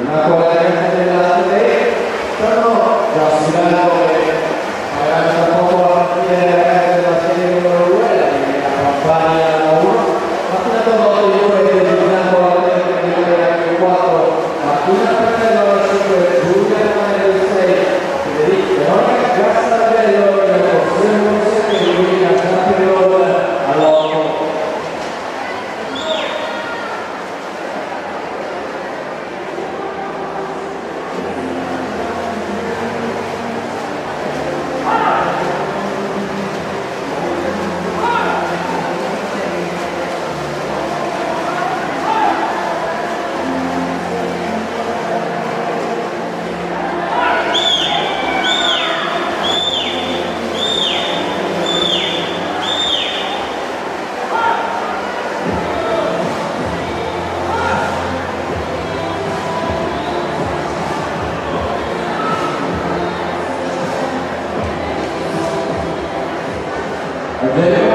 una corrente della Tele, però già si vedono che magari tra poco la partita della serie numero 2, la campagna 1, ma fino a quando io vorrei utilizzando la tecnica 4, Martina Pennello al 5, Giulia Manello al 6, Federico Veronica Gassardello nel corso del numero 7 e Giulia Campirolo all'8. Bene.